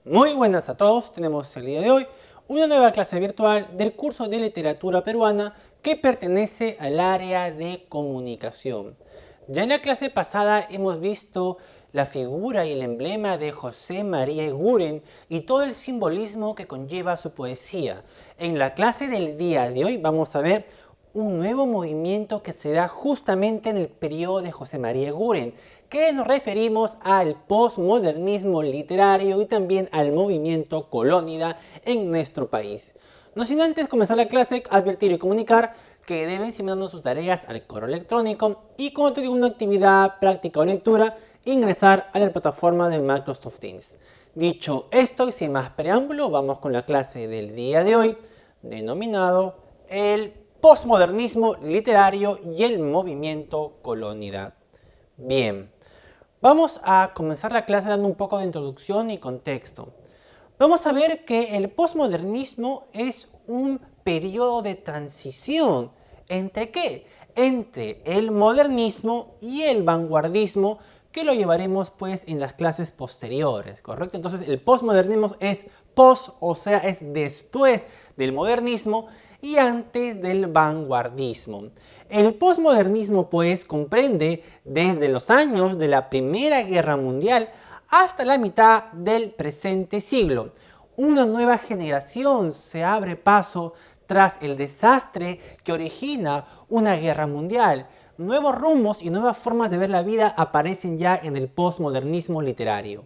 Muy buenas a todos, tenemos el día de hoy una nueva clase virtual del curso de literatura peruana que pertenece al área de comunicación. Ya en la clase pasada hemos visto la figura y el emblema de José María Eguren y todo el simbolismo que conlleva su poesía. En la clase del día de hoy vamos a ver un nuevo movimiento que se da justamente en el periodo de José María Eguren, que nos referimos al postmodernismo literario y también al movimiento colónida en nuestro país. No sin antes comenzar la clase, advertir y comunicar que deben enviando sus tareas al correo electrónico y cuando tengan una actividad, práctica o lectura, ingresar a la plataforma de Microsoft Teams. Dicho esto y sin más preámbulo, vamos con la clase del día de hoy, denominado el postmodernismo literario y el movimiento colónida. Bien, vamos a comenzar la clase dando un poco de introducción y contexto. Vamos a ver que el postmodernismo es un periodo de transición. ¿Entre qué? Entre el modernismo y el vanguardismo, que lo llevaremos pues en las clases posteriores, ¿correcto? Entonces el postmodernismo es post, o sea, es después del modernismo y antes del vanguardismo. El postmodernismo pues comprende desde los años de la Primera Guerra Mundial hasta la mitad del presente siglo. Una nueva generación se abre paso tras el desastre que origina una guerra mundial. Nuevos rumbos y nuevas formas de ver la vida aparecen ya en el postmodernismo literario.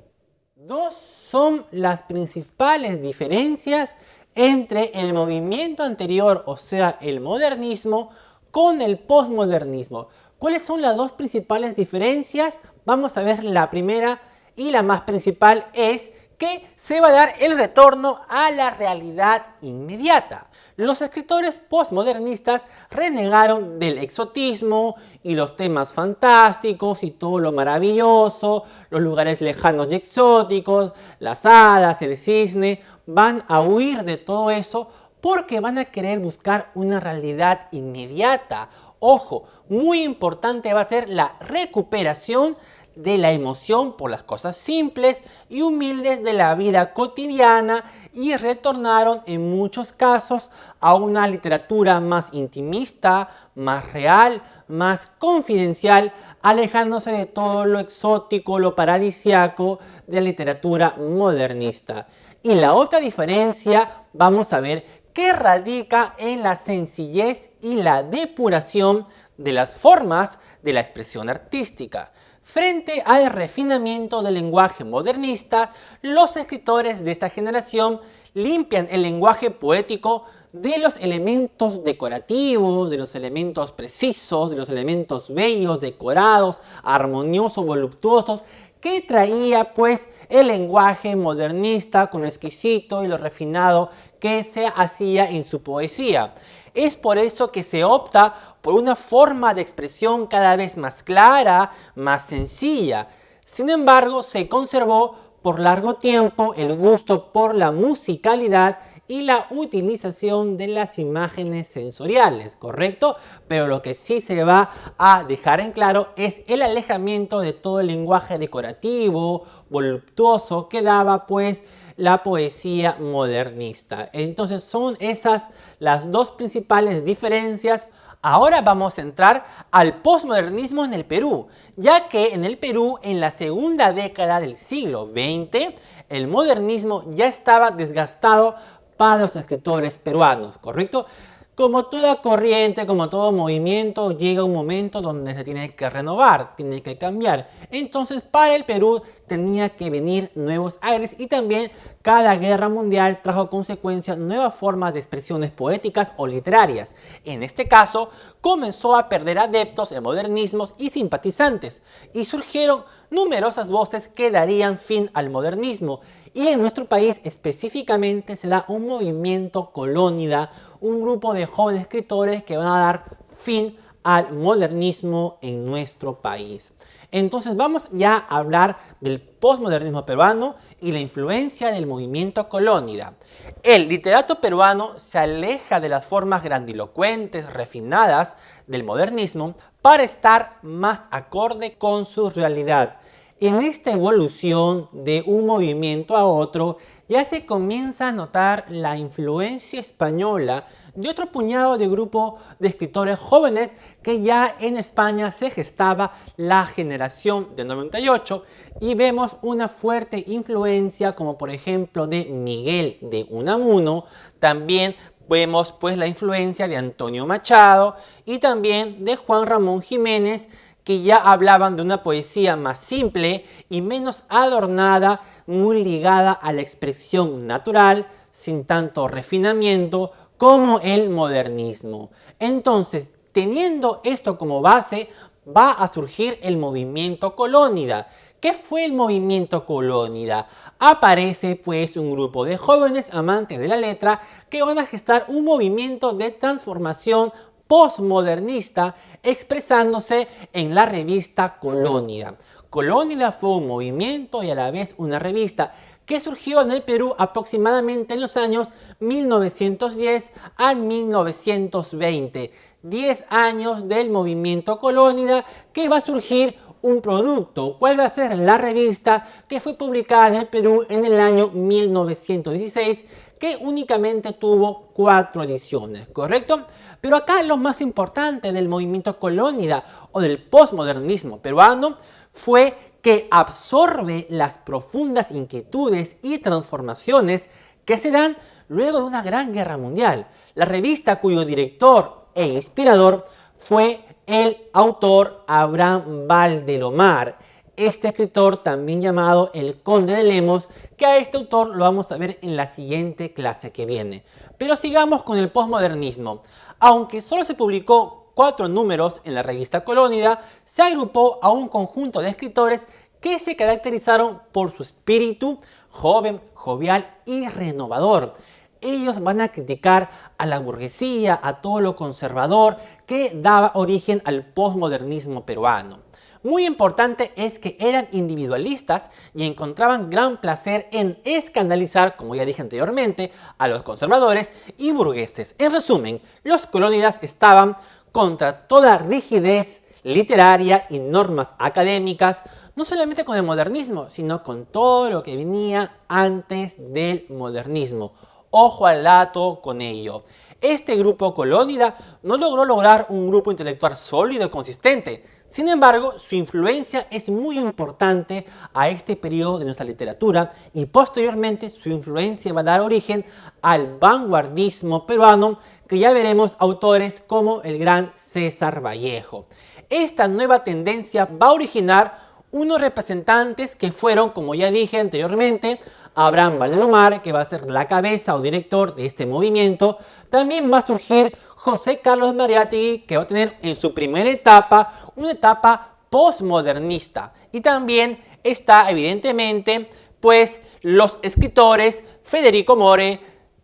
Dos son las principales diferencias entre el movimiento anterior, o sea, el modernismo, con el postmodernismo. ¿Cuáles son las dos principales diferencias? Vamos a ver la primera y la más principal es que se va a dar el retorno a la realidad inmediata. Los escritores postmodernistas renegaron del exotismo y los temas fantásticos y todo lo maravilloso, los lugares lejanos y exóticos, las hadas, el cisne, van a huir de todo eso porque van a querer buscar una realidad inmediata. Ojo, muy importante va a ser la recuperación de la emoción por las cosas simples y humildes de la vida cotidiana y retornaron en muchos casos a una literatura más intimista, más real, más confidencial, alejándose de todo lo exótico, lo paradisiaco de la literatura modernista. Y la otra diferencia, vamos a ver, que radica en la sencillez y la depuración de las formas de la expresión artística. Frente al refinamiento del lenguaje modernista, los escritores de esta generación limpian el lenguaje poético de los elementos decorativos, de los elementos precisos, de los elementos bellos, decorados, armoniosos, voluptuosos, que traía pues el lenguaje modernista con lo exquisito y lo refinado que se hacía en su poesía. Es por eso que se opta por una forma de expresión cada vez más clara, más sencilla. Sin embargo, se conservó por largo tiempo el gusto por la musicalidad y la utilización de las imágenes sensoriales, ¿correcto? Pero lo que sí se va a dejar en claro es el alejamiento de todo el lenguaje decorativo, voluptuoso que daba pues la poesía modernista. Entonces son esas las dos principales diferencias. Ahora vamos a entrar al postmodernismo en el Perú, ya que en el Perú, en la segunda década del siglo XX, el modernismo ya estaba desgastado para los escritores peruanos, ¿correcto? Como toda corriente, como todo movimiento, llega un momento donde se tiene que renovar, tiene que cambiar. Entonces, para el Perú tenía que venir nuevos aires y también cada guerra mundial trajo consecuencias nuevas formas de expresiones poéticas o literarias. En este caso, comenzó a perder adeptos el modernismo y simpatizantes, y surgieron numerosas voces que darían fin al modernismo. Y en nuestro país específicamente se da un movimiento colónida, un grupo de jóvenes escritores que van a dar fin al modernismo en nuestro país. Entonces vamos ya a hablar del postmodernismo peruano y la influencia del movimiento colónida. El literato peruano se aleja de las formas grandilocuentes, refinadas del modernismo para estar más acorde con su realidad. en esta evolución de un movimiento a otro, ya se comienza a notar la influencia española de otro puñado de grupo de escritores jóvenes que ya en España se gestaba la generación del 98 y vemos una fuerte influencia como por ejemplo de Miguel de Unamuno, también vemos pues la influencia de Antonio Machado y también de Juan Ramón Jiménez, que ya hablaban de una poesía más simple y menos adornada, muy ligada a la expresión natural, sin tanto refinamiento como el modernismo. Entonces, teniendo esto como base, va a surgir el movimiento Colónida. ¿Qué fue el movimiento Colónida? Aparece pues un grupo de jóvenes amantes de la letra que van a gestar un movimiento de transformación postmodernista expresándose en la revista Colónida. Colónida fue un movimiento y a la vez una revista que surgió en el Perú aproximadamente en los años 1910 a 1920. 10 años del movimiento Colónida, que va a surgir un producto. ¿Cuál va a ser? La revista, que fue publicada en el Perú en el año 1916, que únicamente tuvo 4 ediciones, ¿correcto? Pero acá lo más importante del movimiento Colónida o del postmodernismo peruano fue que absorbe las profundas inquietudes y transformaciones que se dan luego de una gran guerra mundial. La revista, cuyo director e inspirador fue el autor Abraham Valdelomar, este escritor también llamado el Conde de Lemos, que a este autor lo vamos a ver en la siguiente clase que viene. Pero sigamos con el postmodernismo. Aunque solo se publicó 4 números en la revista Colónida, se agrupó a un conjunto de escritores que se caracterizaron por su espíritu joven, jovial y renovador. Ellos van a criticar a la burguesía, a todo lo conservador que daba origen al postmodernismo peruano. Muy importante es que eran individualistas y encontraban gran placer en escandalizar, como ya dije anteriormente, a los conservadores y burgueses. En resumen, los colónidas estaban contra toda rigidez literaria y normas académicas, no solamente con el modernismo, sino con todo lo que venía antes del modernismo. Ojo al dato con ello. Este grupo colónida no lograr un grupo intelectual sólido y consistente. Sin embargo, su influencia es muy importante a este periodo de nuestra literatura y posteriormente su influencia va a dar origen al vanguardismo peruano, que ya veremos autores como el gran César Vallejo. Esta nueva tendencia va a originar unos representantes que fueron, como ya dije anteriormente, Abraham Valdelomar, que va a ser la cabeza o director de este movimiento. También va a surgir José Carlos Mariátegui, que va a tener en su primera etapa una etapa postmodernista. Y también está evidentemente pues los escritores Federico More,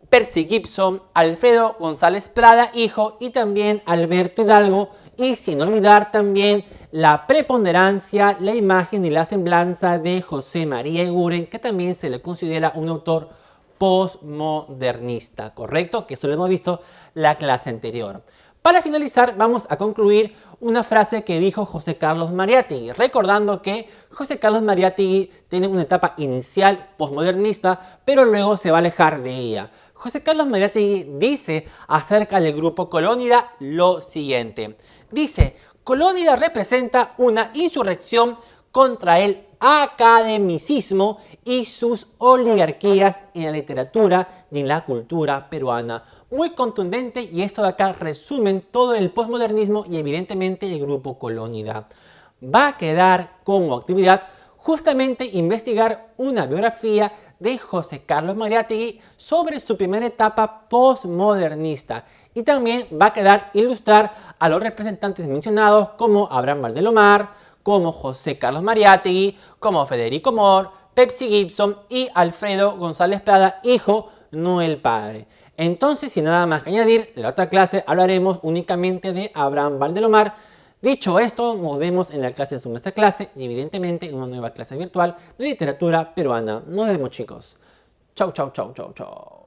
Percy Gibson, Alfredo González Prada, hijo, y también Alberto Hidalgo, y sin olvidar también la preponderancia, la imagen y la semblanza de José María Eguren, que también se le considera un autor postmodernista, ¿correcto? Que eso lo hemos visto la clase anterior. Para finalizar, vamos a concluir una frase que dijo José Carlos Mariátegui, recordando que José Carlos Mariátegui tiene una etapa inicial postmodernista, pero luego se va a alejar de ella. José Carlos Mariátegui dice acerca del grupo Colónida lo siguiente. Dice: Colónida representa una insurrección contra el academicismo y sus oligarquías en la literatura y en la cultura peruana. Muy contundente, y esto de acá resumen todo el postmodernismo y evidentemente el grupo Colónida. Va a quedar como actividad justamente investigar una biografía de José Carlos Mariátegui sobre su primera etapa postmodernista, y también va a quedar ilustrar a los representantes mencionados como Abraham Valdelomar, como José Carlos Mariátegui, como Federico More, Percy Gibson y Alfredo González Prada, hijo, no el padre. Entonces, sin nada más que añadir, en la otra clase hablaremos únicamente de Abraham Valdelomar. Dicho esto, nos vemos en la clase de nuestra clase y evidentemente en una nueva clase virtual de literatura peruana. Nos vemos, chicos. Chau, chau, chau, chau, chau.